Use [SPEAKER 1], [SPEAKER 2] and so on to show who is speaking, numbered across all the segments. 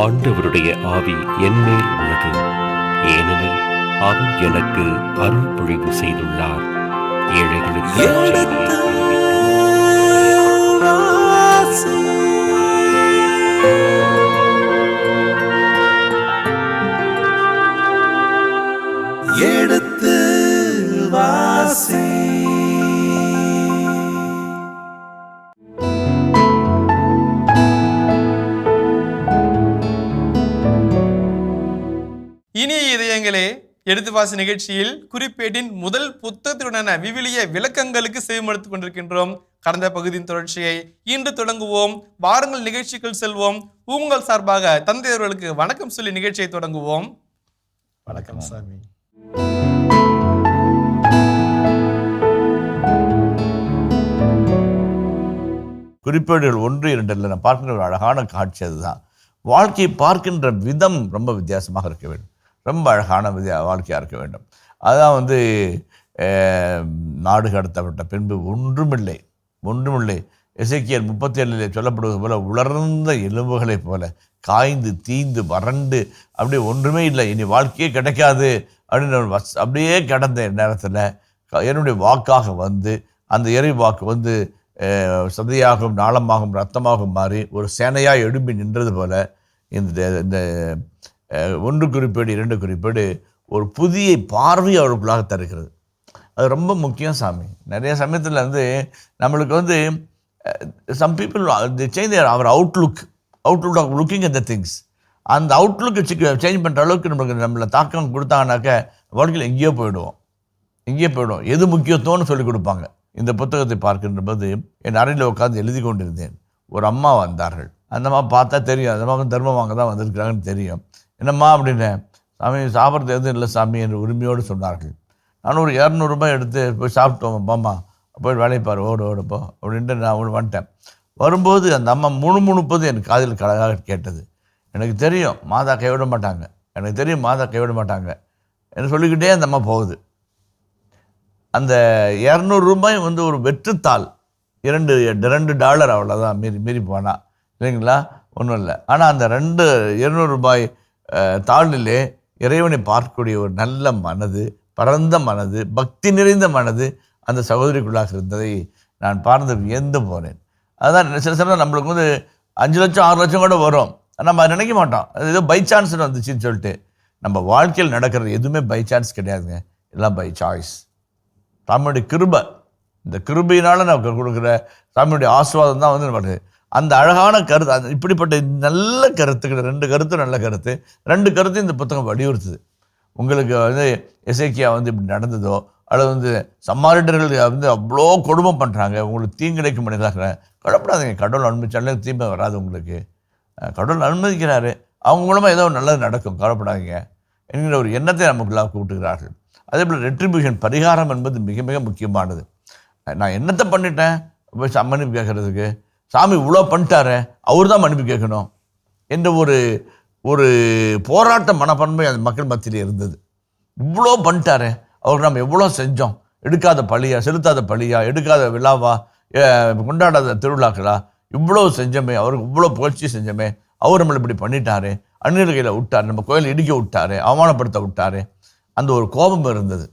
[SPEAKER 1] ஆண்டவருடைய ஆவி என்மேல் உள்ளது, ஏனெனில் அவர் எனக்கு அருள் பொழிவு செய்துள்ளார். ஏழைகளுக்கு
[SPEAKER 2] எடுத்து வாசி.
[SPEAKER 3] இனிய இதயங்களே, எடுத்து வாசி நிகழ்ச்சியில் குறிப்பேட்டின் முதல் புத்தகத்துடனான விவிலிய விளக்கங்களுக்கு செவிமடுத்துக் கொண்டிருக்கின்றோம். கடந்த பகுதியின் தொடர்ச்சியை இன்று தொடங்குவோம். வாருங்கள் நிகழ்ச்சிகள் செல்வோம். உங்கள் சார்பாக தந்தையர்களுக்கு வணக்கம் சொல்லி நிகழ்ச்சியை தொடங்குவோம்.
[SPEAKER 2] வணக்கம் சாமி.
[SPEAKER 4] குறிப்பேடுகள் 1-2 நான் பார்க்கின்ற ஒரு அழகான காட்சி. அதுதான் வாழ்க்கையை பார்க்கின்ற விதம் ரொம்ப வித்தியாசமாக இருக்க வேண்டும். ரொம்ப அழகான வாழ்க்கையாக இருக்க வேண்டும். அதான் நாடு கடத்தப்பட்ட பின்பு ஒன்றுமில்லை எசேக்கியேல் 37 சொல்லப்படுவது போல உலர்ந்த எலும்புகளைப் போல காய்ந்து தீந்து வறண்டு அப்படியே ஒன்றுமே இல்லை, இனி வாழ்க்கையே கிடைக்காது அப்படின்னு அப்படியே கிடந்த நேரத்தில் என்னுடைய வாக்காக வந்து அந்த இறை வாக்கு சதையாகவும் நாளமாகவும் ரத்தமாகவும் மாறி ஒரு சேனையாக எழும்பி நின்றது போல இந்த 1 குறிப்பேடு 2 குறிப்பேடு ஒரு புதிய பார்வை அவர்களுக்குள்ளாக தருகிறது. அது ரொம்ப முக்கியம் சாமி. நிறைய சமயத்தில் நம்மளுக்கு some people change our outlook of looking at the things. அந்த அவுட்லுக்கு சேஞ்ச் பண்ணுற அளவுக்கு நம்மளை தாக்கம் கொடுத்தாங்கனாக்க வாழ்க்கையில் எங்கேயோ போயிடுவோம். எது முக்கியத்துவம்னு சொல்லிக் கொடுப்பாங்க. இந்த புத்தகத்தை பார்க்கின்ற போது என் அறையில் உட்காந்து எழுதி கொண்டிருந்தேன். ஒரு அம்மா வந்தார்கள். அந்த அம்மா பார்த்தா தெரியும், அந்த அம்மா தர்மம் வாங்க தான் வந்திருக்கிறாங்கன்னு தெரியும். என்னம்மா அப்படின்னேன். சாமி சாப்பிட்றது எதுவும் இல்லை சாமி என்று உரிமையோடு சொன்னார்கள். நான் ஒரு 200 ரூபாய் எடுத்து போய் சாப்பிட்டோம், பாம்மா போய் வேலைப்பார் ஓடுப்போ அப்படின்ட்டு நான் வந்துட்டேன். வரும்போது அந்த அம்மா முணுமுணுப்பது என் காதில் கழகாக கேட்டது. எனக்கு தெரியும் மாதா கைவிட மாட்டாங்க என்று சொல்லிக்கிட்டே அந்த அம்மா போகுது. அந்த 200 ரூபாய் ஒரு வெற்றுத்தாள், $2 அவ்வளோதான், மீறி போனால் இல்லைங்களா, ஒன்றும் இல்லை. ஆனால் அந்த 200 ரூபாய் தாளிலே இறைவனை பார்க்கக்கூடிய ஒரு நல்ல மனது, பரந்த மனது, பக்தி நிறைந்த மனது அந்த சகோதரிக்குள்ளாக இருந்ததை நான் பார்த்து வியந்து போனேன். அதுதான் சில சமயம் நம்மளுக்கு 5 லட்சம் 6 லட்சம் கூட வரும், நம்ம அதை நினைக்க மாட்டோம். அது ஏதோ பை சான்ஸ்னு வந்துச்சுன்னு சொல்லிட்டு. நம்ம வாழ்க்கையில் நடக்கிறது எதுவுமே பை சான்ஸ் கிடையாதுங்க, எல்லாம் பை சாய்ஸ். சாமியுடைய கிருபை, இந்த கிருபையினால் நமக்கு கொடுக்குற சாமியுடைய ஆசீர்வாதம் தான் நமக்கு அந்த அழகான கருத்து. இப்படிப்பட்ட நல்ல கருத்துக்கள் 2 கருத்து, நல்ல கருத்து 2 கருத்து இந்த புத்தகம் வலியுறுத்துது. உங்களுக்கு எசேக்கியா இப்படி நடந்ததோ, அல்லது சமாரிட்டர்கள் அவ்வளோ கொடுமை பண்ணுறாங்க, உங்களுக்கு தீங்கிழைக்கும் மனிதராக கவலைப்படாதீங்க. கடவுள் அனுமதிச்சாலே தீமை வராது உங்களுக்கு. கடவுள் அனுமதிக்கிறாரு, அவங்க மூலமாக ஏதோ நல்லது நடக்கும், கவலைப்படாதீங்க என்கிற ஒரு எண்ணத்தை நமக்குள்ளாக கூட்டுகிறார்கள். அதே போல் ரெட்ரிபியூஷன், பரிகாரம் என்பது மிக மிக முக்கியமானது. நான் என்னத்தை பண்ணிட்டேன் போய் மன்னிப்பு கேட்கறதுக்கு? சாமி இவ்வளோ பண்ணிட்டாரு, அவர் தான் மன்னிப்பு கேட்கணும் என்ற ஒரு போராட்ட மனப்பான்மை அந்த மக்கள் மத்தியில் இருந்தது. இவ்வளோ பண்ணிட்டாரு, அவருக்கு நம்ம எவ்வளோ செஞ்சோம், எடுக்காத பழியா, செலுத்தாத பழியா, எடுக்காத விழாவா, கொண்டாடாத திருவிழாக்களா, இவ்வளோ செஞ்சோமே, அவருக்கு இவ்வளோ புகழ்ச்சி செஞ்சோமே, அவர் நம்மளை இப்படி பண்ணிட்டாரு, அந்நியர் கையில் விட்டார், நம்ம கோயிலை இடிக்க விட்டாரு, அவமானப்படுத்த விட்டாரு. அந்த ஒரு கோபம் இருந்தது.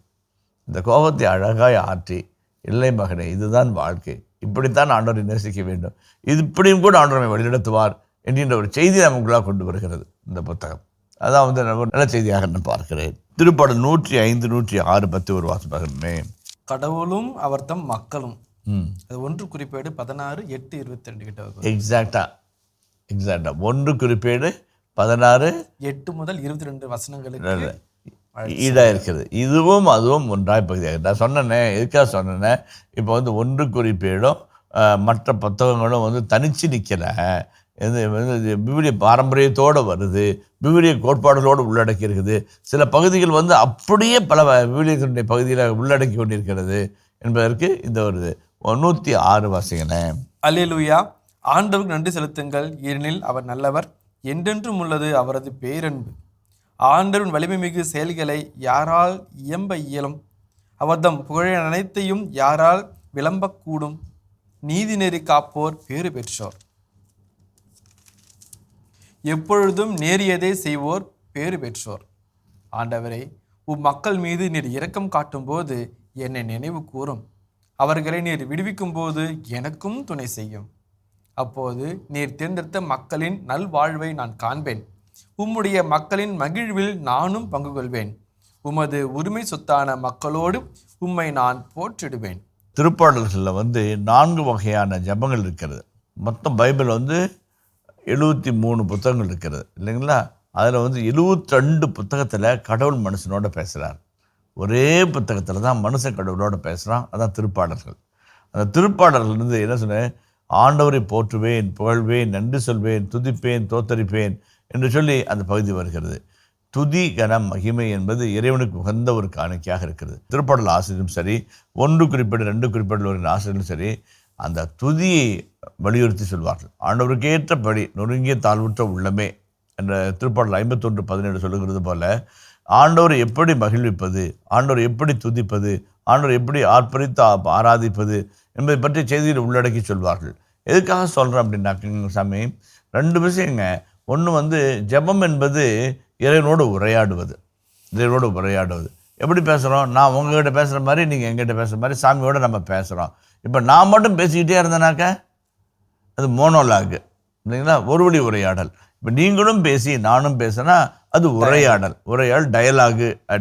[SPEAKER 4] இந்த கோபத்தை அழகாய் ஆற்றி, இல்லை மகனே இதுதான் வாழ்க்கை, இப்படித்தான் ஆண்டவரை நேசிக்க வேண்டும், இது இப்படியும் கூட ஆண்டவரை வழிநடத்துவார் என்கின்ற ஒரு செய்தி நமக்குள்ளாக கொண்டு வருகிறது இந்த புத்தகம். அதான் நல்ல செய்தியாக நான் பார்க்கிறேன். திருப்பாடல் 105, 106 பற்றி ஒரு வாசிப்பாகமே.
[SPEAKER 3] கடவுளும் அவர் தம் மக்களும். அது 1 குறிப்பேடு 16:8-22 கிட்ட.
[SPEAKER 4] எக்ஸாக்டா 1 குறிப்பேடு 16:8
[SPEAKER 3] முதல் 22 வசனங்களுக்கு
[SPEAKER 4] ஈடாக இருக்கிறது. இதுவும் அதுவும் ஒன்றாய் பகுதியாக நான் சொன்னேனே. எதுக்காக சொன்னேன்னே, இப்போ 1 குறிப்பேடும் மற்ற புத்தகங்களும் தனிச்சு நிற்கலை. விவிலிய பாரம்பரியத்தோடு வருது, விவிலிய கோட்பாடுகளோடு உள்ளடக்கி இருக்குது. சில பகுதிகள் அப்படியே பல விவிலியத்தினுடைய பகுதியில் உள்ளடக்கி கொண்டிருக்கிறது என்பதற்கு இந்த ஒரு 106 வாசிக்கிறேன்.
[SPEAKER 3] அல்லேலூயா. ஆண்டவருக்கு நன்றி செலுத்துங்கள், ஏனெனில் அவர் நல்லவர், என்றென்றும் உள்ளது அவரது பேரன்பு. ஆண்டவரின் வலிமை மிகு செயல்களை யாரால் இயம்ப இயலும்? அவர்தம் புகழை அனைத்தையும் யாரால் விளம்பக்கூடும்? நீதி நெறி காப்போர் பேறு பெற்றோர். எப்பொழுதும் நேரியதை செய்வோர் பேறு பெற்றோர். ஆண்டவரே, உம் மக்கள் மீது நீர் இரக்கம் காட்டும்போது என்னை நினைவு கூரும். அவர்களை நீர் விடுவிக்கும் போது எனக்கும் துணை செய்யும். அப்போது நீர் தேர்ந்தெடுத்த மக்களின் நல்வாழ்வை நான் காண்பேன். உம்முடைய மக்களின் மகிழ்வில் நானும் பங்கு கொள்வேன். உமது உரிமை சொத்தான மக்களோடு உம்மை நான் போற்றிடுவேன்.
[SPEAKER 4] திருப்பாடல்களில் 4 வகையான ஜெபங்கள் இருக்கிறது. மொத்தம் பைபிள் 73 புத்தகங்கள் இருக்கிறது இல்லைங்களா? அதில் 72 புத்தகத்தில் கடவுள் மனுஷனோட பேசுகிறார். ஒரே புத்தகத்தில் தான் மனுஷன் கடவுளோட பேசுகிறான். அதான் திருப்பாடல்கள். அந்த திருப்பாடல்கள் என்ன சொன்னேன்? ஆண்டவரை போற்றுவேன், புகழ்வேன், நன்றி சொல்வேன், துதிப்பேன், தோத்தரிப்பேன் என்று சொல்லி அந்த பகுதி வருகிறது. துதி கனம் மகிமை என்பது இறைவனுக்கு உகந்த ஒரு காணிக்கையாக இருக்கிறது. திருப்பாடல் ஆசிரியரும் சரி, 1 குறிப்பிட்ட 2 குறிப்பிட்ட ஆசிரியரும் சரி, அந்த துதியை வலியுறுத்தி சொல்வார்கள். ஆண்டவருக்கேற்றபடி நொறுங்கிய தாழ்வுற்ற உள்ளமே என்ற திருப்பாடல் 51:17 சொல்லுகிறது போல, ஆண்டவரை எப்படி மகிழ்விப்பது, ஆண்டவரை எப்படி துதிப்பது, ஆண்டவரை எப்படி ஆர்ப்பரித்து ஆராதிப்பது என்பதை பற்றி செய்தியில் உள்ளடக்கி சொல்வார்கள். எதுக்காக சொல்கிறேன் அப்படின்னாக்க சாமி, 2 விஷயங்க. ஒன்று ஜெபம் என்பது இறைவனோடு உரையாடுவது. இறைவனோடு உரையாடுவது எப்படி பேசுகிறோம்? நான் உங்ககிட்ட பேசுகிற மாதிரி, நீங்கள் எங்கிட்ட பேசுகிற மாதிரி சாமியோடு நம்ம பேசுகிறோம். இப்போ நான் மட்டும் பேசிக்கிட்டே இருந்தேனாக்க அது மோனோலாகு இல்லைங்களா? ஒரு வழி உரையாடல். இப்போ நீங்களும் பேசி நானும் பேசுனா அது உரையாடல். உரையாடல்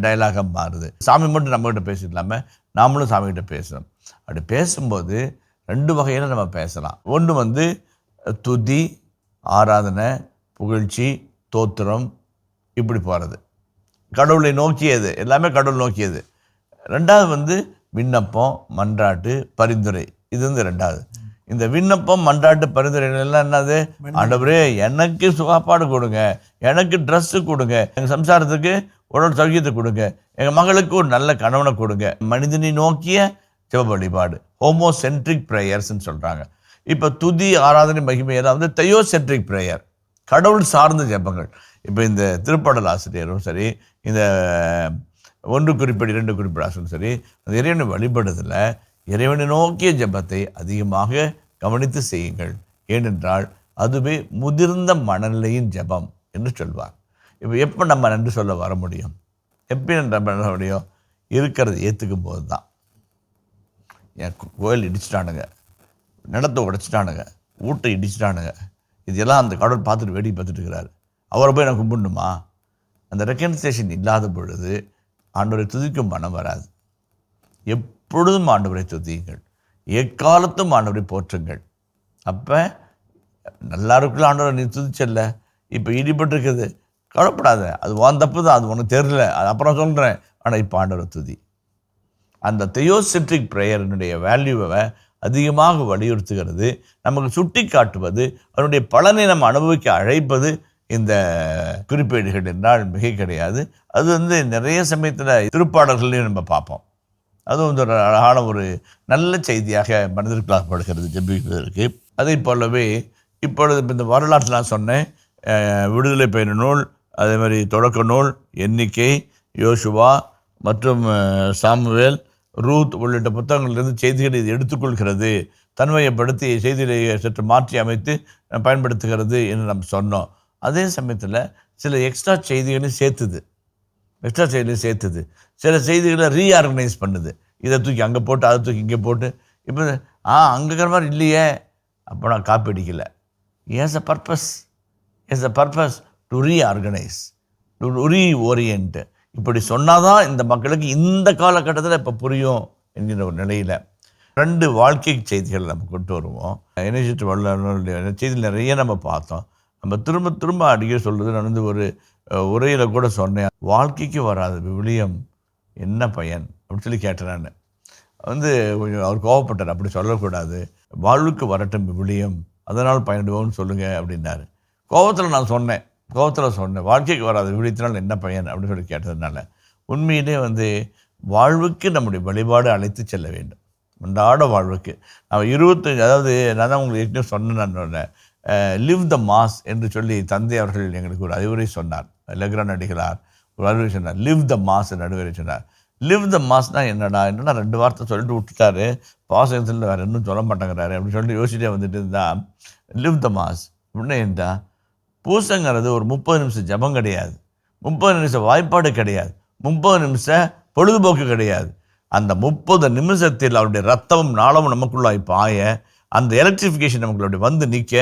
[SPEAKER 4] டயலாகாக மாறுது. சாமி மட்டும் நம்மகிட்ட பேசிக்கலாமல் நாமளும் சாமிகிட்ட பேசுகிறோம். அப்படி பேசும்போது 2 வகையில் நம்ம பேசலாம். ஒன்று துதி, ஆராதனை, புகழ்ச்சி, தோத்திரம், இப்படி போகிறது. கடவுளை நோக்கியது, எல்லாமே கடவுள் நோக்கியது. 2வது விண்ணப்பம், மன்றாட்டு, பரிந்துரை. இது 2வது. இந்த விண்ணப்பம், மன்றாட்டு, பரிந்துரைகள் எல்லாம் என்னது? ஆண்டவரே எனக்கு சுகாப்பாடு கொடுங்க, எனக்கு ட்ரெஸ்ஸு கொடுங்க, எங்கள் சம்சாரத்துக்கு உடல் சௌக்கியத்தை கொடுங்க, எங்கள் மகளுக்கு ஒரு நல்ல கணவனை கொடுங்க. மனிதனை நோக்கிய ஜெப வழிபாடு, ஹோமோசென்ட்ரிக் ப்ரேயர்ஸ்ன்னு சொல்கிறாங்க. இப்போ துதி, ஆராதனை, மகிமையெல்லாம் தெயோசென்ட்ரிக் ப்ரேயர், கடவுள் சார்ந்த ஜெபங்கள். இப்போ இந்த திருப்பாடல் ஆசிரியரும் சரி, இந்த 1 குறிப்பிட்ட 2 குறிப்பிட்ட ஆசிரியரும் சரி, அந்த இறைவனை வழிபடுறதில் இறைவனை நோக்கிய ஜெபத்தை அதிகமாக கவனித்து செய்யுங்கள். ஏனென்றால் அதுவே முதிர்ந்த மனநிலையின் ஜெபம் என்று சொல்வார். இப்போ எப்போ நம்ம நன்றி சொல்ல வர முடியும்? எப்போ நம்ம வர முடியும்? இருக்கிறது ஏற்றுக்கும் போது தான். என் கோயில் இடிச்சிட்டானுங்க, நிலத்தை உடைச்சிட்டானுங்க, வீட்டை இடிச்சிட்டானுங்க, இதெல்லாம் அந்த கடவுள் பார்த்துட்டு வேடிக்கை பார்த்துட்டு இருக்கிறாரு. அவரை போய் நான் கும்பிடணுமா? அந்த ரெக்கன்சிலேஷன் இல்லாத பொழுது ஆண்டவரை துதிக்கும் மனம் வராது. எப்பொழுதும் ஆண்டவரை துதியுங்கள், எக்காலத்தும் ஆண்டவரை போற்றுங்கள். அப்போ நல்லா இருக்குல்ல, ஆண்டவரை நீ துதிச்சல்ல, இப்போ ஈடுபட்டிருக்குது, கவலைப்படாத, அது உன் தப்பு தான், அது உனக்கு தெரியல, அது அப்புறம் சொல்கிறேன், ஆனால் இப்போ ஆண்டவரை துதி. அந்த தெயோசென்ட்ரிக் ப்ரேயரினுடைய வேல்யூவை அதிகமாக வலியுறுத்துகிறது, நமக்கு சுட்டி காட்டுவது, அதனுடைய பலனை நம்ம அனுபவிக்க அழைப்பது இந்த குறிப்பேடுகள் என்றால் மிகை கிடையாது. அது நிறைய சமயத்தில் திருப்பாடல்களையும் நம்ம பார்ப்போம். அதுவும் ஒரு அழகான ஒரு நல்ல செய்தியாக மனதிற்கப்படுகிறது ஜெபிக்கிறதுக்கு. அதே போலவே இப்பொழுது இந்த வரலாற்று நான் சொன்னேன், விடுதலை பயண நூல், அதே மாதிரி தொடக்க நூல், எண்ணிக்கை, யோசுவா மற்றும் சாமுவேல், ரூத் உள்ளிட்ட புத்தகங்களிலிருந்து செய்திகளை இது எடுத்துக்கொள்கிறது, தன்மையப்படுத்தி செய்திகளை சற்று மாற்றி அமைத்து பயன்படுத்துகிறது என்று நம்ம சொன்னோம். அதே சமயத்தில் சில எக்ஸ்ட்ரா செய்திகளையும் சேர்த்துது, சில செய்திகளை ரீஆர்கனைஸ் பண்ணுது. இதை தூக்கி அங்கே போட்டு, அதை தூக்கி இங்கே போட்டு, இப்போ அங்கே இருக்கிற மாதிரி இல்லையே, அப்போ நான் காப்பி அடிக்கலை. As a purpose to reorganise, to reorient. இப்படி சொன்னாதான் இந்த மக்களுக்கு இந்த காலகட்டத்தில் இப்போ புரியும் என்கிற ஒரு நிலையில் 2 வாழ்க்கை செய்திகள் நம்ம கொண்டு வருவோம். இணைச்சிட்டு வல்லுடைய செய்திகள் நிறைய நம்ம பார்த்தோம். நம்ம திரும்ப திரும்ப அடிக்கடி சொல்கிறது, நான் ஒரு உரையில் கூட சொன்னேன், வாழ்க்கைக்கு வராத விவிலியம் என்ன பயன் அப்படின்னு சொல்லி கேட்டேன். நான் கொஞ்சம் அவர் கோவப்பட்டார், அப்படி சொல்லக்கூடாது, வாழ்வுக்கு வரட்டும் விவிலியம், அதனால் பயன்படுவோம்னு சொல்லுங்கள் அப்படின்னாரு. கோபத்தில் நான் சொன்னேன், வாழ்க்கைக்கு வராத விவிலியத்தினால் என்ன பயன் அப்படின்னு சொல்லி கேட்டதுனால, உண்மையிலே வாழ்வுக்கு நம்முடைய வழிபாடு அழைத்து செல்ல வேண்டும், அன்றாட வாழ்வுக்கு. நம்ம 25, அதாவது நான் தான் உங்களுக்கு ஏற்கனவே சொன்னேன், லிவ் த மாஸ் என்று சொல்லி தந்தை அவர்கள் எங்களுக்கு ஒரு அறிவுரை சொன்னார். லெக்ரான் அடிகளார் ஒரு அறிவுரை சொன்னார், லிவ் த மாஸ் என்று அறிவுரை சொன்னார். லிவ் த மாஸ்னா என்னடா 2 வார்த்தை சொல்லிட்டு விட்டுட்டாரு, பாசத்தில் வேறு இன்னும் சொல்ல மாட்டேங்கிறாரு அப்படின்னு சொல்லிட்டு யோசிச்சுட்டே வந்துட்டு இருந்தால், லிவ் த மாஸ் அப்படின்னா என்ன? பூசைங்கிறது ஒரு 30 நிமிஷம் ஜெபம் கிடையாது, 30 நிமிஷம் வாய்ப்பாடு கிடையாது, 30 நிமிஷம் பொழுதுபோக்கு கிடையாது. அந்த 30 நிமிஷத்தில் அவருடைய ரத்தமும் நாளமும் நமக்குள்ளாய் பாய, அந்த எலக்ட்ரிஃபிகேஷன் நமக்குள்ள வந்து நிற்க,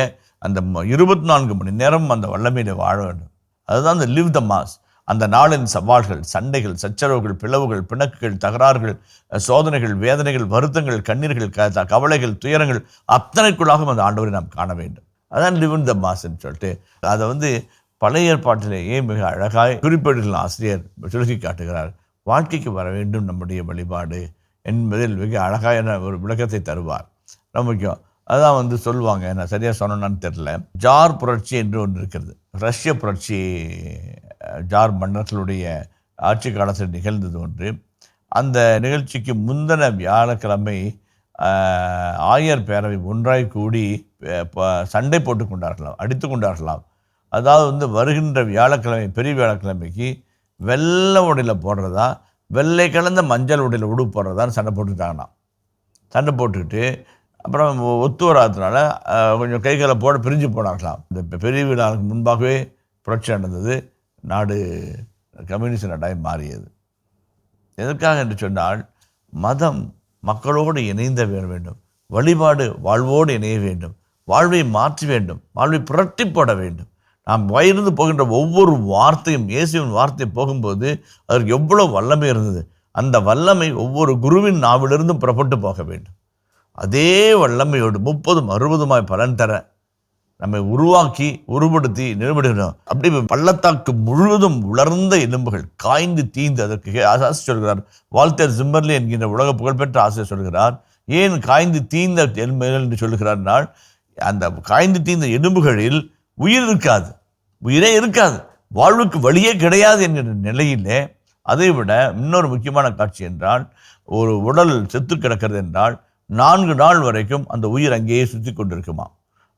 [SPEAKER 4] அந்த 24 மணி நேரம் அந்த வல்லமையில வாழ வேண்டும். அதுதான் அந்த லிவ் த மாஸ். அந்த நாளின் சவால்கள், சண்டைகள், சச்சரவுகள், பிளவுகள், பிணக்குகள், தகராறுகள், சோதனைகள், வேதனைகள், வருத்தங்கள், கண்ணீர்கள், கவலைகள், துயரங்கள் அத்தனைக்குள்ளாகவும் அந்த ஆண்டவரை நாம் காண வேண்டும். அதான் லிவ் இன் த மாஸ்ன்னு சொல்லிட்டு அதை வந்து பழைய ஏற்பாட்டிலேயே மிக அழகாய் குறிப்பேடுகள் ஆசிரியர் சுருக்கி காட்டுகிறார். வாழ்க்கைக்கு வர வேண்டும் நம்முடைய வழிபாடு என்பதில் மிக அழகான ஒரு விளக்கத்தை தருவார். ரொம்ப முக்கியம். அதான் வந்து சொல்லுவாங்க, நான் சரியாக சொன்னேன்னு தெரில, ஜார் புரட்சி என்று ஒன்று இருக்கிறது. ரஷ்ய புரட்சி ஜார் மன்னர்களுடைய ஆட்சி காலத்தில் நிகழ்ந்தது ஒன்று. அந்த நிகழ்ச்சிக்கு முந்தின வியாழக்கிழமை ஆயர் பேரவை ஒன்றாய் கூடி சண்டை போட்டு கொண்டார்களாம், அடித்து கொண்டார்களாம். அதாவது வந்து வருகின்ற வியாழக்கிழமை, பெரிய வியாழக்கிழமைக்கு வெள்ளை உடையில் போடுறதா, வெள்ளை கலந்த மஞ்சள் உடையில் உடுப்பு போடுறதான்னு சண்டை போட்டுக்கிட்டாங்கண்ணா. சண்டை போட்டுக்கிட்டு அப்புறம் ஒத்து வராததுனால கொஞ்சம் கைகளை போட பிரிஞ்சு போனாங்களாம். இந்த பெரிய விழாவுக்கு முன்பாகவே புரட்சி நடந்தது. நாடு கம்யூனிஸ்ட் நாடாய் மாறியது. எதற்காக என்று சொன்னால், மதம் மக்களோடு இணைந்த வேண்டும், வழிபாடு வாழ்வோடு இணைய வேண்டும், வாழ்வை மாற்ற வேண்டும், வாழ்வை புரட்டி போட வேண்டும். நாம் வயிறு போகின்ற ஒவ்வொரு வார்த்தையும், இயேசுவின் வார்த்தை போகும்போது அதற்கு எவ்வளோ வல்லமை இருந்தது. அந்த வல்லமை ஒவ்வொரு குருவின் நாவிலிருந்தும் புறப்பட்டு போக வேண்டும். அதே வல்லமையோடு 30 60 பலன் தர நம்மை உருவாக்கி உருப்படுத்தி நிறுவனம். அப்படி பள்ளத்தாக்கு முழுவதும் உலர்ந்த எலும்புகள் காய்ந்து தீந்து, அதற்கு ஆசிரியர் சொல்கிறார், வால்டர் ஜிம்மர்லி என்கின்ற உலக புகழ்பெற்ற ஆசிரியர் சொல்கிறார், ஏன் காய்ந்து தீந்த எலும்புகள் என்று சொல்கிறார்னால், அந்த காய்ந்து தீந்த எலும்புகளில் உயிர் இருக்காது, உயிரே இருக்காது, வாழ்வுக்கு வழியே கிடையாது என்கிற நிலையிலே. அதை விட இன்னொரு முக்கியமான காட்சி என்றால், ஒரு உடல் செத்து கிடக்கிறது என்றால் 4 நாள் வரைக்கும் அந்த உயிர் அங்கேயே சுற்றி கொண்டிருக்குமா.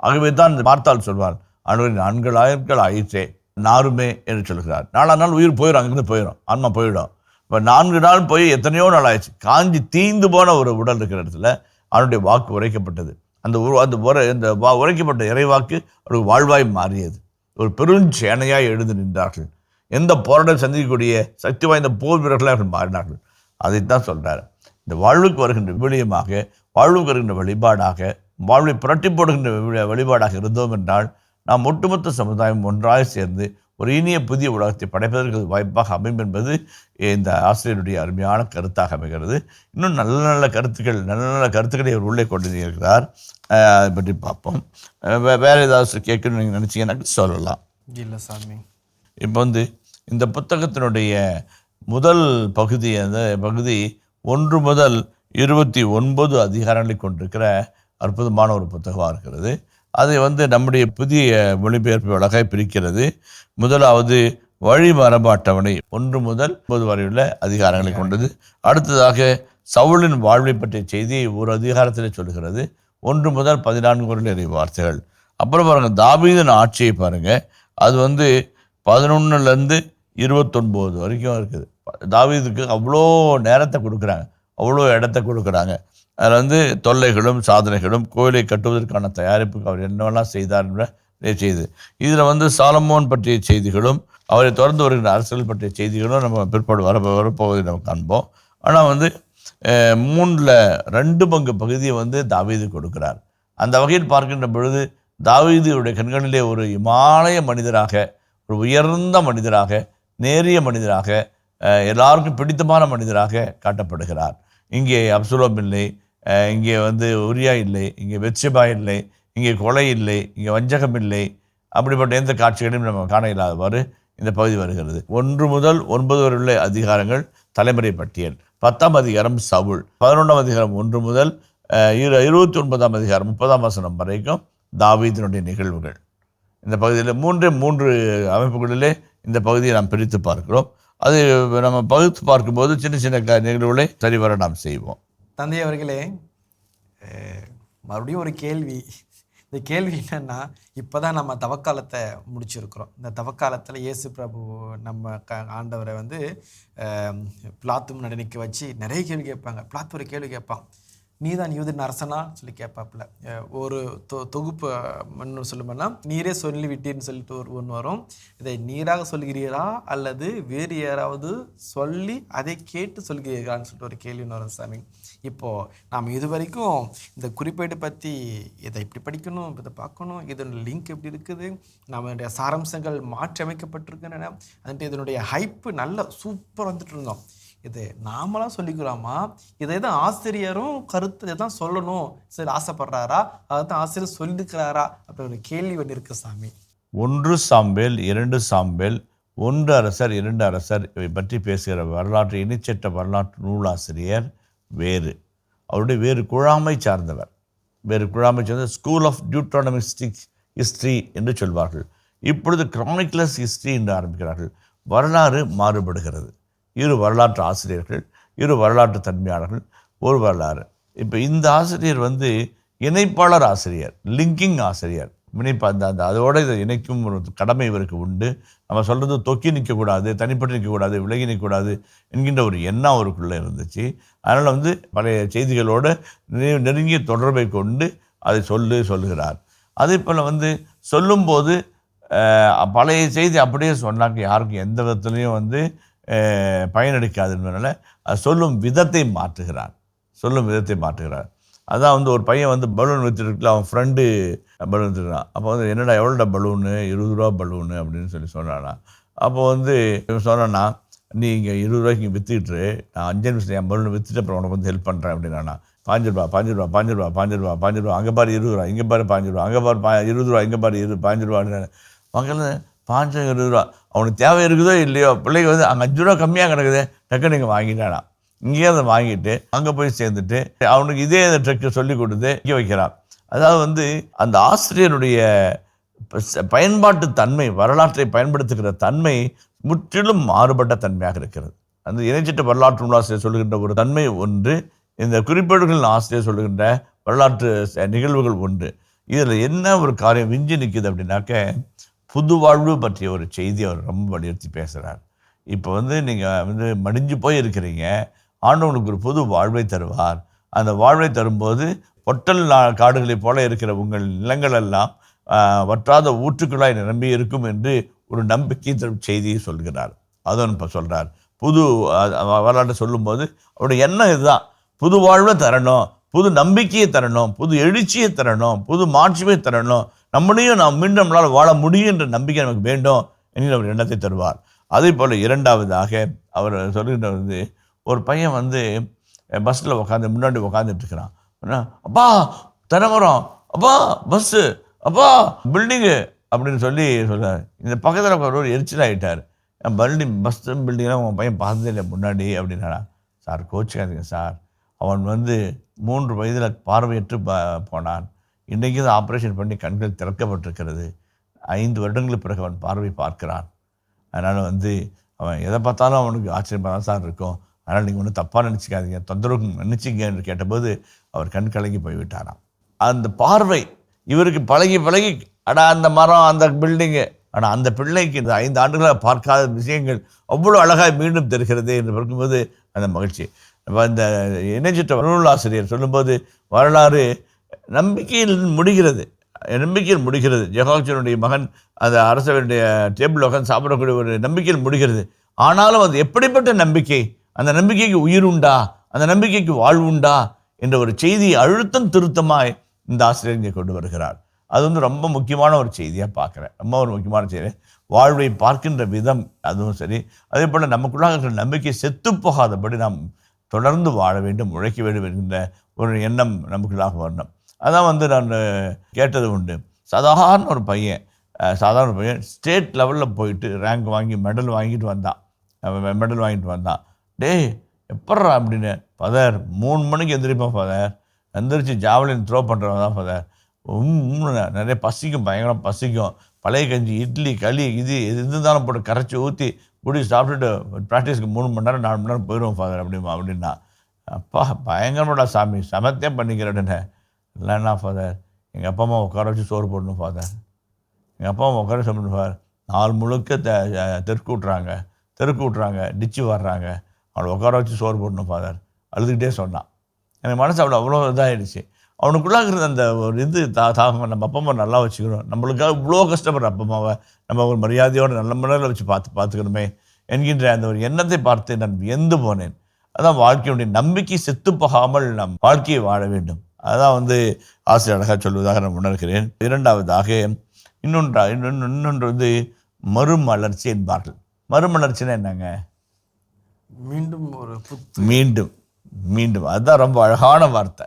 [SPEAKER 4] ஆகவே தான் மார்த்தாள் சொல்வார், ஆண்டவரே 4 நாட்கள் ஆயிற்றே நாருமே என்று சொல்கிறார். 4ஆம் நாள் உயிர் போயிடும், அங்கேருந்து போயிடும், ஆன்மா போயிடும். இப்போ 4 நாள் போய் எத்தனையோ நாள் ஆயிடுச்சு. காஞ்சி தீந்து போன ஒரு உடல் இருக்கிற இடத்துல அவனுடைய வாக்கு உரைக்கப்பட்டது. அந்த உரைக்கப்பட்ட இறைவாக்கு ஒரு வாழ்வாய் மாறியது. ஒரு பெருஞ்சேனையாய் எழுந்து நின்றார்கள். எந்த போராட்டம் சந்திக்கக்கூடிய சக்தி வாய்ந்த போர் வீரர்களாக அவர்கள் மாறினார்கள். அதைத்தான் சொல்கிறார். இந்த வாழ்வுக்கு வருகின்ற விவிலியமாக, வாழ்வுக்கு வருகின்ற வழிபாடாக, வாழ்வை புரட்டி போடுகின்ற வழிபாடாக இருந்தோம் என்றால், நாம் ஒட்டுமொத்த சமுதாயம் ஒன்றாக சேர்ந்து ஒரு இனிய புதிய உலகத்தை படைப்பதற்கு வாய்ப்பாக அமையும் என்பது இந்த ஆசிரியருடைய அருமையான கருத்தாக அமைகிறது. இன்னும் நல்ல நல்ல கருத்துக்களை அவர் உள்ளே கொண்டு இருக்கிறார். அதை பற்றி பார்ப்போம். வேறு ஏதாவது கேட்கணும்னு நீங்கள் நினச்சிங்கன்னா சொல்லலாம்.
[SPEAKER 3] இல்லை சாமி.
[SPEAKER 4] இப்போ வந்து இந்த புத்தகத்தினுடைய முதல் பகுதி, அந்த பகுதி 1 முதல் 29 அதிகாரங்களை கொண்டிருக்கிற அற்புதமான ஒரு புத்தகமாக இருக்கிறது. அதை வந்து நம்முடைய புதிய மொழிபெயர்ப்பு அழகாய் பிரிக்கிறது. முதலாவது வழிமரபு அட்டவணை 1 முதல் 9 வரையுள்ள அதிகாரங்களை கொண்டது. அடுத்ததாக சவுலின் வாழ்வை பற்றிய செய்தியை ஒரு அதிகாரத்தில் சொல்கிறது. 1 முதல் 14 வரை நிறைய வார்த்தைகள். அப்புறம் பாருங்கள், தாவீதின் ஆட்சியை பாருங்கள், அது வந்து 11லேருந்து 29 வரைக்கும் இருக்குது. தாவீதுக்கு அவ்வளோ நேரத்தை கொடுக்குறாங்க, அவ்வளோ இடத்த கொடுக்குறாங்க. அதில் வந்து தொல்லைகளும் சாதனைகளும், கோயிலை கட்டுவதற்கான தயாரிப்புக்கு அவர் என்னவெல்லாம் செய்தார் என்ற செய்தி. இதில் வந்து சாலமோன் பற்றிய செய்திகளும், அவரை தொடர்ந்து வருகின்ற அரசியல் பற்றிய செய்திகளும் நம்ம பிற்பாடு வரப்போவதை நம்ம காண்போம். ஆனால் வந்து 3/2 பங்கு பகுதியை வந்து தாவீது கொடுக்கிறார். அந்த வகையில் பார்க்கின்ற பொழுது தாவீதுடைய கண்களிலே ஒரு இமாலய மனிதராக, ஒரு உயர்ந்த மனிதராக, நேரிய மனிதராக, எல்லாருக்கும் பிடித்தமான மனிதராக காட்டப்படுகிறார். இங்கே அப்சலோம் இல்லை, இங்கே வந்து உரியா இல்லை, இங்கே பெத்ஷெபா இல்லை, இங்கே கொலை இல்லை, இங்கே வஞ்சகம் இல்லை. அப்படிப்பட்ட எந்த காட்சிகளையும் நம்ம காண இல்லாதவாறு இந்த பகுதி வருகிறது. 1 முதல் 9 வரை உள்ள அதிகாரங்கள் தலைமுறை பட்டியல். 10ஆம் அதிகாரம் சவுல். 11ஆம் அதிகாரம் 1 முதல் 29ஆம் அதிகாரம் 30ஆம் வசனம் வரைக்கும் தாவீதினுடைய நிகழ்வுகள். இந்த பகுதியில் 3 அமைப்புகளிலே இந்த பகுதியை நாம் பிரித்து பார்க்கிறோம். அது நம்ம பகுத்து பார்க்கும்போது சின்ன சின்ன நிகழ்வுகளை சரிவர நாம் செய்வோம்.
[SPEAKER 2] தந்தை அவர்களே, மறுபடியும் ஒரு கேள்வி. இந்த கேள்வி என்னென்னா, இப்போ தான் நம்ம தவக்காலத்தை முடிச்சிருக்கிறோம். இந்த தவக்காலத்தில் இயேசு பிரபு நம்ம ஆண்டவரை வந்து பிளாத்து முன்னாடி நிற்க வச்சு நிறைய கேள்வி கேட்பாங்க. பிளாத்து ஒரு கேள்வி கேட்பான், நீ தான் யூதரின் அரசனா சொல்லி கேட்பாப்புல. ஒரு தொகுப்பு ஒன்று சொல்லுமென்னா, நீரே சொல்லி விட்டீர்னு சொல்லிட்டு ஒன்று வரும். இதை நீராக சொல்கிறீரா அல்லது வேறு யாராவது சொல்லி அதை கேட்டு சொல்கிறீர்களான்னு சொல்லிட்டு ஒரு கேள்வி வரும் சாமி. இப்போது நாம் இது வரைக்கும் இந்த குறிப்பேடு பற்றி இதை இப்படி படிக்கணும், இதை பார்க்கணும், இதனுடைய லிங்க் எப்படி இருக்குது, நம்மளுடைய சாராம்சங்கள் மாற்றி அமைக்கப்பட்டிருக்கின்றன, அதுட்டு இதனுடைய ஹைப்பு நல்ல சூப்பர் வந்துட்டு இருந்தோம். இது நாமளாம் சொல்லிக்கிறோமா, இதை தான் ஆசிரியரும் கருத்து தான் சொல்லணும் சரி ஆசைப்படுறாரா, அதை தான் ஆசிரியர் சொல்லியிருக்கிறாரா அப்படி ஒரு கேள்வி ஒன்று இருக்கு சாமி.
[SPEAKER 4] 1 சாமுவேல் 2 சாமுவேல் 1 அரசர் 2 அரசர் இவை பற்றி பேசுகிற வரலாற்று இணைச்சட்ட வரலாற்று நூலாசிரியர் வேறு. அவருடைய வேறு குழாமை சார்ந்தவர். வேறு குழாமை சார்ந்த ஸ்கூல் ஆஃப் டியூட்ரானமிஸ்டிக் ஹிஸ்ட்ரி என்று சொல்வார்கள். இப்பொழுது கிரானிக்லஸ் ஹிஸ்ட்ரி என்று ஆரம்பிக்கிறார்கள். வரலாறு மாறுபடுகிறது. 2 வரலாற்று ஆசிரியர்கள், 2 வரலாற்று தன்மையாளர்கள், ஒரு வரலாறு. இப்போ இந்த ஆசிரியர் இணைப்பாளர் ஆசிரியர், லிங்கிங் ஆசிரியர். அந்த அதோட இதை இணைக்கும் ஒரு கடமை இவருக்கு உண்டு. நம்ம சொல்கிறது தொக்கி நிற்கக்கூடாது, தனிப்பட்டு நிற்கக்கூடாது, விலகி நிற்கக்கூடாது என்கின்ற ஒரு எண்ணம் அவருக்குள்ளே இருந்துச்சு. அதனால் பழைய செய்திகளோடு நெருங்கிய தொடர்பை கொண்டு அதை சொல்லுகிறார். அதே போல் சொல்லும்போது பழைய செய்தி அப்படியே சொன்னாங்க யாருக்கும் எந்த விதத்துலேயும் பயனளிக்காதுன்றதுனால சொல்லும் விதத்தை மாற்றுகிறார். அதான் ஒரு பையன் பலூன் விற்றுருக்குல, அவன் ஃப்ரெண்டு பலூன் விற்றுருக்கான். அப்போ என்னடா எவ்வளோடா பலூனு, 20 ரூபா பலூனு அப்படின்னு சொன்னானா. அப்போ சொன்னான்னா, நீ இங்கே 20 ரூபாய்க்கு இங்கே விற்றுக்கிட்டு, நான் 5 நிமிஷம் என் பலூனை விற்றுட்டு அப்புறம் உனக்கு ஹெல்ப் பண்ணுறேன் அப்படின்னா. 5 ரூபா 5 ரூபா 5 ரூபா 5 ரூபா 5 ரூபா, அங்கே பாரு 20 ரூபா, இங்கே பாரு 5 ரூபா, அங்கே பாரு 20 ரூபா, இங்கே பாரு 5 ரூபா. மக்கள் 5 20 ரூபா அவனுக்கு தேவை இருக்குதோ இல்லையோ, பிள்ளைங்க அங்கே 5 ரூபா கம்மியாக கிடக்குது, டக்குன்னு நீங்கள் வாங்கிட்டானா. இங்கேயே அதை வாங்கிட்டு அங்கே போய் சேர்ந்துட்டு அவனுக்கு இதே ட்ரிக்கு சொல்லி கொடுத்து இங்கே வைக்கிறான். அதாவது அந்த ஆசிரியருடைய பயன்பாட்டு தன்மை, வரலாற்றை பயன்படுத்துகிற தன்மை முற்றிலும் மாறுபட்ட தன்மையாக இருக்கிறது. அந்த இணைச்சிட்ட வரலாற்று நூலாசிரியர் சொல்லுகின்ற ஒரு தன்மை ஒன்று, இந்த குறிப்பேடுகளின் ஆசிரியர் சொல்லுகின்ற வரலாற்று நிகழ்வுகள் ஒன்று. இதில் என்ன ஒரு காரியம் விஞ்சி நிற்குது அப்படின்னாக்க, புது வாழ்வு பற்றிய ஒரு செய்தி அவர் ரொம்ப வலியுறுத்தி பேசுகிறார். இப்போ நீங்கள் மடிஞ்சு போய் இருக்கிறீங்க, ஆண்டவனுக்கு ஒரு புது வாழ்வை தருவார். அந்த வாழ்வை தரும்போது பொட்டல் காடுகளைப் போல இருக்கிற உங்கள் நிலங்கள் எல்லாம் வற்றாத ஊற்றுக்களாய் நிரம்பி இருக்கும் என்று ஒரு நம்பிக்கை தரும் செய்தியை சொல்கிறார். அதுவும் இப்போ சொல்கிறார். புது வரலாற்றை சொல்லும்போது அவருடைய எண்ணம் இதுதான், புது வாழ்வை தரணும், புது நம்பிக்கையை தரணும், புது எழுச்சியை தரணும், புது மாட்சியை தரணும், நம்மளையும் நாம் மீண்டும் நம்மளால் வாழ முடியும் என்ற நம்பிக்கை நமக்கு வேண்டும் என்கிற ஒரு எண்ணத்தை தருவார். அதே போல் இரண்டாவதாக அவர் சொல்லுகின்ற ஒரு பையன் பஸ்ஸில் முன்னாடி உட்காந்துட்டு இருக்கிறான். அப்பா தரமரம், அப்பா பஸ்ஸு, அப்பா பில்டிங்கு அப்படின்னு சொல்கிறார். இந்த பக்கத்தில் ஒரு எரிச்சல் ஆகிட்டார். பஸ் பில்டிங்லாம் உங்கள் பையன் பார்த்ததே இல்லை முன்னாடி அப்படின்னா. சார் கோச்சிக்காதீங்க சார், அவன் 3 வயதில் பார்வையற்று போனான். இன்றைக்கி தான் ஆப்ரேஷன் பண்ணி கண்கள் திறக்கப்பட்டிருக்கிறது. 5 வருடங்களுக்கு பிறகு அவன் பார்வை பார்க்கிறான். அதனால் அவன் எதை பார்த்தாலும் அவனுக்கு ஆச்சரியமாக தான் சார் இருக்கும். அதனால் நீங்கள் ஒன்றும் தப்பாக நினச்சிக்காதீங்க, தொந்தரவு நினச்சிங்க என்று கேட்டபோது அவர் கண் கலங்கி போய்விட்டாராம். அந்த பார்வை இவருக்கு பழகி பழகி, அந்த மரம், அந்த பில்டிங்கு, ஆனால் அந்த பிள்ளைக்கு இந்த 5 ஆண்டுகளாக பார்க்காத விஷயங்கள் அவ்வளோ அழகாக மீண்டும் தெரிகிறது என்று பார்க்கும்போது அந்த மகிழ்ச்சி. இந்த இணைச்சிட்ட நூலாசிரியர் சொல்லும்போது வரலாறு நம்பிக்கையில் முடிகிறது. ஜெகோவாவினுடைய மகன் அந்த அரசனுடைய டேபிள் உட்காந்து சாப்பிடக்கூடிய ஒரு நம்பிக்கையில் முடிகிறது. ஆனாலும் அது எப்படிப்பட்ட நம்பிக்கை, அந்த நம்பிக்கைக்கு உயிர் உண்டா, அந்த நம்பிக்கைக்கு வாழ்வுண்டா என்ற ஒரு செய்தியை அழுத்தம் திருத்தமாய் இந்த ஆசிரியர் இங்கே கொண்டு வருகிறார். அது ரொம்ப முக்கியமான ஒரு செய்தியாக பார்க்குறேன். ரொம்ப ஒரு முக்கியமான செய்தி. வாழ்வை பார்க்கின்ற விதம் அதுவும் சரி. அதே போல் நமக்குள்ளாக இருக்கிற நம்பிக்கை செத்து போகாதபடி நாம் தொடர்ந்து வாழ வேண்டும், உழைக்க வேண்டும் என்கின்ற ஒரு எண்ணம் நமக்குள்ளாக வரணும். அதான் நான் கேட்டது உண்டு. சாதாரண ஒரு பையன் ஸ்டேட் லெவலில் போயிட்டு ரேங்க் வாங்கி மெடல் வாங்கிட்டு வந்தான். டேய் எப்பட்றா அப்படின்னு. ஃபாதர் 3 மணிக்கு எந்திரிப்போம் ஃபாதர், எந்திரிச்சு ஜாவலின் த்ரோ பண்ணுறவன் தான் ஃபாதர். நிறைய பசிக்கும், பயங்கரம் பசிக்கும். பழைய கஞ்சி, இட்லி, களி, இது இருந்தாலும் போட்டு கரைச்சி ஊற்றி குடி சாப்பிட்டுட்டு ப்ராக்டிஸ்க்கு 3 மணி நேரம் 4 மணி நேரம் போயிடுவோம் ஃபாதர் அப்படின்னா. அப்பா பயங்கரமாடா சாமி, சமத்தே பண்ணிக்கிறேன்னு. இல்லைன்னா ஃபாதர், எங்கள் அப்பா அம்மா உட்கார வச்சு சோறு போடணும் ஃபாதர், எங்கள் அப்பா அம்மா உட்கார சாப்பிடணும் ஃபாதர். நாள் முழுக்க தெருக்கு விட்றாங்க, டிச்சு வர்றாங்க, அவளை உட்கார வச்சு சோறு போடணும் ஃபாதர். அழுதுகிட்டே சொன்னான். எனக்கு மனசு அவ்வளோ இதாகிடுச்சு. அவனுக்குள்ளாக இருந்த அந்த ஒரு இது நம்ம அப்பா அம்மா நல்லா வச்சுக்கணும், நம்மளுக்காக இவ்வளோ கஷ்டப்படுற அப்பா அம்மாவை நம்ம ஒரு மரியாதையோடு நல்ல முறையில் வச்சு பார்த்துக்கணுமே என்கின்ற அந்த ஒரு எண்ணத்தை பார்த்து நான் வியந்து போனேன். அதான் வாழ்க்கையுடைய நம்பிக்கை செத்து போகாமல் நம் வாழ்க்கையை வாழ வேண்டும். அதான் ஆசிரியர் அழகாக சொல்வதாக நான் உணர்கிறேன். இரண்டாவதாக இன்னொன்று மறுமலர்ச்சி என்பார்கள். மறுமலர்ச்சினா என்னங்க?
[SPEAKER 2] மீண்டும் ஒரு
[SPEAKER 4] மீண்டும் மீண்டும், அதுதான் ரொம்ப அழகான வார்த்தை.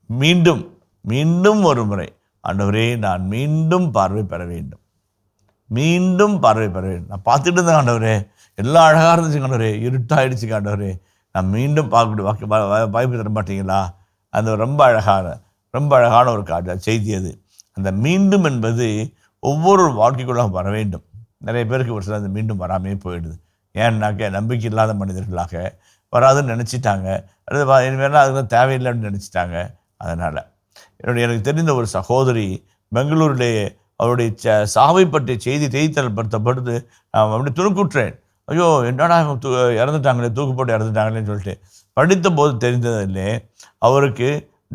[SPEAKER 4] மீண்டும் மீண்டும் ஒரு முறை, ஆண்டவரே நான் மீண்டும் பார்வை பெற வேண்டும், மீண்டும் பார்வை பெற வேண்டும். நான் பார்த்துட்டு இருந்தேன் ஆண்டவரே, எல்லாம் அழகாக இருந்துச்சு ஆண்டவரே, இருட்டாயிடுச்சு ஆண்டவரே, நான் மீண்டும் வாய்ப்பு தர மாட்டீங்களா? அந்த ரொம்ப அழகான ஒரு செய்தி அது. அந்த மீண்டும் என்பது ஒவ்வொரு வாழ்க்கைக்குள்ளாக வர வேண்டும். நிறைய பேருக்கு ஒரு சில அந்த மீண்டும் வராமே போயிடுது. ஏன்னாக்க நம்பிக்கை இல்லாத மனிதர்களாக வராதுன்னு நினச்சிட்டாங்க, அது இனிமேல் அதுக்கு தேவையில்லைன்னு நினச்சிட்டாங்க. அதனால் எனக்கு தெரிந்த ஒரு சகோதரி பெங்களூரிலேயே அவருடைய சாவை பற்றிய செய்தி செய்தித்தாள் படுத்தப்படுத்து அப்படி துணுக்குற்றேன். ஐயோ என்னடா இறந்துட்டாங்களே, தூக்கு போட்டு இறந்துட்டாங்களேன்னு சொல்லிட்டு படித்த போது தெரிந்ததில்லை, அவருக்கு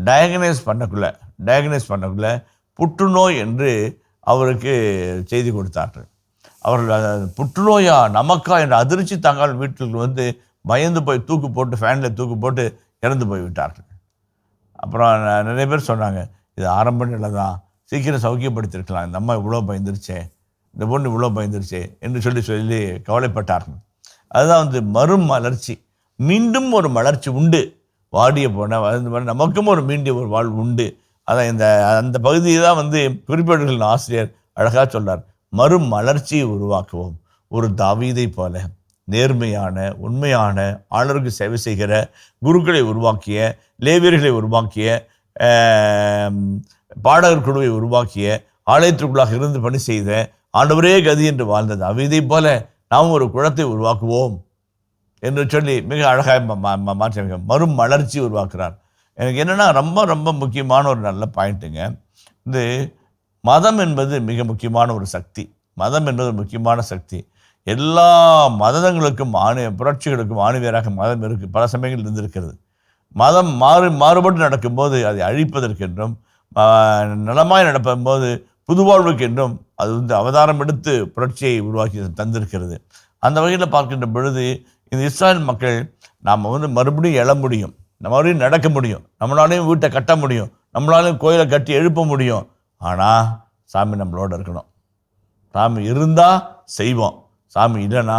[SPEAKER 4] டயக்னைஸ் பண்ணக்குள்ள புற்றுநோய் என்று அவருக்கு செய்தி கொடுத்தார்கள். அவர்கள் புற்றுநோயா நமக்கா என்ற அதிர்ச்சி தாங்கால் வீட்டுக்கு பயந்து போய் ஃபேனில் தூக்கு போட்டு இறந்து போய் விட்டார்கள். அப்புறம் நிறைய பேர் சொன்னாங்க, இது ஆரம்ப நிலை தான், சீக்கிரம் சௌக்கியப்படுத்திருக்கலாம், இந்த அம்மா இவ்வளோ பயந்துருச்சே, இந்த பொண்ணு இவ்வளோ பயந்துருச்சே என்று சொல்லி கவலைப்பட்டார்கள். அதுதான் மறுமலர்ச்சி. மீண்டும் ஒரு மலர்ச்சி உண்டு. வாடிய போன நமக்கும் ஒரு மீண்டும் ஒரு வாழ்வு உண்டு. அதான் அந்த பகுதியை தான் குறிப்பிடுகிற ஆசிரியர் அழகாக சொல்றார். மறுமலர்ச்சியை உருவாக்குவோம். ஒரு தாவீதை போல நேர்மையான உண்மையான ஆளருக்கு சேவை செய்கிற குருக்களை உருவாக்கிய, லேவியர்களை உருவாக்கிய, பாடகர் குழுவை உருவாக்கிய, ஆலயத்திற்குள்ளாக இருந்து பணி செய்த, ஆண்டவரே கதி என்று வாழ்ந்தது தாவீதை போல நாம் ஒரு குலத்தை உருவாக்குவோம் என்று சொல்லி மிக அழகாக மாற்றி மறுமலர்ச்சி உருவாக்குறார். எனக்கு என்னென்னா ரொம்ப ரொம்ப முக்கியமான ஒரு நல்ல பாயிண்ட்டுங்க. மதம் என்பது மிக முக்கியமான ஒரு சக்தி. மதம் என்பது ஒரு முக்கியமான சக்தி. எல்லா மதங்களுக்கும் புரட்சிகளுக்கும் ஆணிவேராக மதம் இருக்குது, பல சமயங்கள் இருந்திருக்கிறது. மதம் மாறுபட்டு நடக்கும்போது அதை அழிப்பதற்கென்றும், நலமாய் நடக்கும்போது புதுவாழ்வுக்கென்றும் அது அவதாரம் எடுத்து புரட்சியை உருவாக்கி தந்திருக்கிறது. அந்த வகையில் பார்க்கின்ற பொழுது இந்த இஸ்ராயல் மக்கள் நாம் மறுபடியும் எழ முடியும், நம்ம மறுபடியும் நடக்க முடியும், நம்மளாலையும் வீட்டை கட்ட முடியும், நம்மளாலையும் கோயிலை கட்டி எழுப்ப முடியும். ஆனால் சாமி நம்மளோட இருக்கணும். சாமி இருந்தால் செய்வோம், சாமி இல்லைன்னா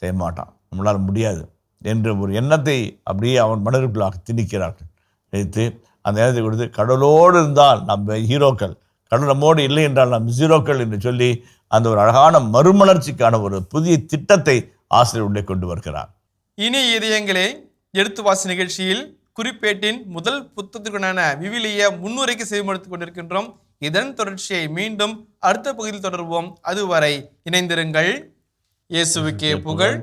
[SPEAKER 4] செய்ய மாட்டான், நம்மளால் முடியாது என்ற ஒரு எண்ணத்தை அப்படியே அவன் மனதிற்குள்ளாக திணிக்கிறார்கள். வைத்து அந்த எண்ணத்தை கொடுத்து, கடலோடு இருந்தால் நம்ம ஹீரோக்கள், கடல் நம்மோடு இல்லை என்றால் நாம் ஜீரோக்கள் என்று சொல்லி அந்த ஒரு அழகான மறுமலர்ச்சிக்கான ஒரு புதிய திட்டத்தை ஆசிரியர் உள்ளே கொண்டு வருகிறார்.
[SPEAKER 3] இனி இதயங்களே, எடுத்து வாசி நிகழ்ச்சியில் குறிப்பேட்டின் முதல் புத்தகத்திற்கான விவிலிய முன்னுரைக்கு செய்யப்படுத்திக் கொண்டிருக்கின்றோம். இதன் தொடர்ச்சியை மீண்டும் அடுத்த பகுதியில் தொடர்வோம். அதுவரை இணைந்திருங்கள். இயேசுவுக்கே புகழ்,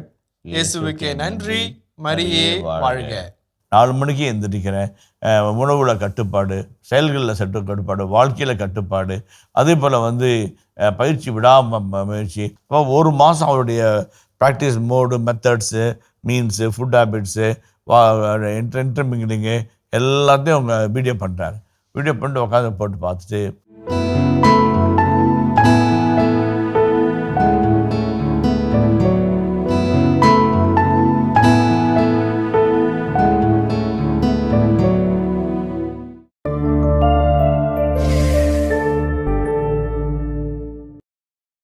[SPEAKER 3] இயேசுவுக்கே நன்றி, மரியே வாழ்க.
[SPEAKER 4] 4 மணிக்கு எந்திரிக்கிறேன், உணவுல கட்டுப்பாடு, செயல்களில் கட்டுப்பாடு, வாழ்க்கையில் கட்டுப்பாடு, அதே போல் பயிற்சி முயற்சி. இப்போ 1 மாதம் அவருடைய practice mode, methods, means, food habits, intermingling எல்லாத்தையும் அவங்க வீடியோ பண்ணிட்டார். வீடியோ பண்ணிட்டு உட்காந்து போட்டு பார்த்துட்டு